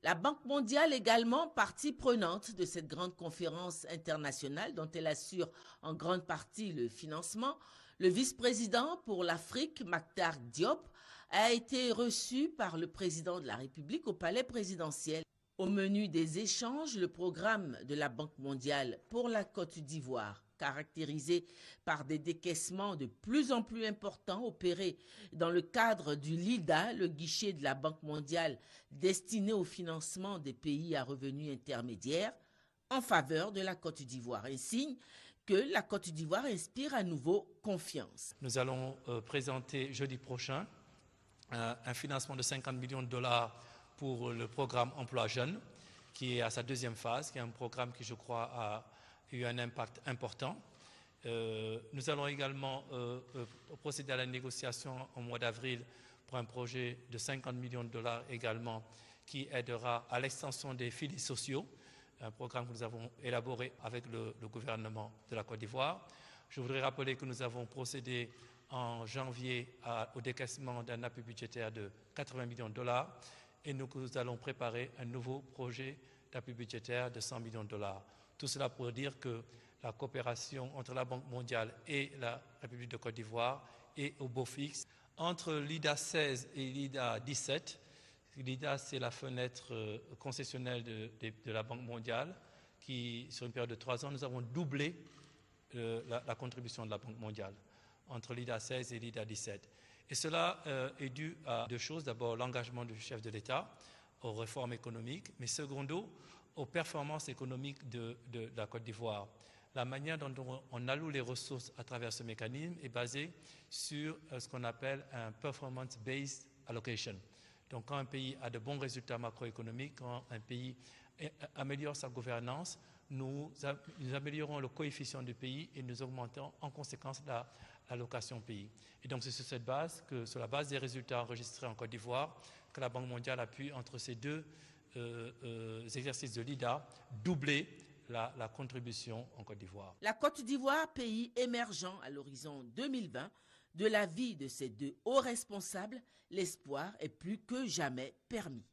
La Banque mondiale également partie prenante de cette grande conférence internationale dont elle assure en grande partie le financement. Le vice-président pour l'Afrique, Mactar Diop, a été reçu par le président de la République au palais présidentiel. Au menu des échanges, le programme de la Banque mondiale pour la Côte d'Ivoire, caractérisé par des décaissements de plus en plus importants opérés dans le cadre du LIDA, le guichet de la Banque mondiale destiné au financement des pays à revenus intermédiaires, en faveur de la Côte d'Ivoire. Un signe que la Côte d'Ivoire inspire à nouveau confiance. Nous allons présenter jeudi prochain un financement de 50 millions de dollars pour le programme Emploi Jeune, qui est à sa deuxième phase, qui est un programme qui, je crois, a eu un impact important. Nous allons également procéder à la négociation au mois d'avril pour un projet de 50 millions de dollars également, qui aidera à l'extension des filets sociaux, un programme que nous avons élaboré avec le gouvernement de la Côte d'Ivoire. Je voudrais rappeler que nous avons procédé en janvier au décaissement d'un appui budgétaire de 80 millions de dollars et nous allons préparer un nouveau projet d'appui budgétaire de 100 millions de dollars. Tout cela pour dire que la coopération entre la Banque mondiale et la République de Côte d'Ivoire est au beau fixe. Entre l'IDA 16 et l'IDA 17, l'IDA c'est la fenêtre concessionnelle de la Banque mondiale qui, sur une période de 3 ans, nous avons doublé la contribution de la Banque mondiale entre l'IDA 16 et l'IDA 17. Et cela est dû à deux choses. D'abord, l'engagement du chef de l'État aux réformes économiques, mais secondo, aux performances économiques de la Côte d'Ivoire. La manière dont on alloue les ressources à travers ce mécanisme est basée sur ce qu'on appelle un performance-based allocation. Donc quand un pays a de bons résultats macroéconomiques, quand un pays améliore sa gouvernance, nous améliorons le coefficient du pays et nous augmentons en conséquence l'allocation pays. Et donc c'est sur cette base, sur la base des résultats enregistrés en Côte d'Ivoire, que la Banque mondiale a pu, entre ces deux exercices de l'IDA, doubler la contribution en Côte d'Ivoire. La Côte d'Ivoire, pays émergent à l'horizon 2020, de l'avis de ces deux hauts responsables, l'espoir est plus que jamais permis.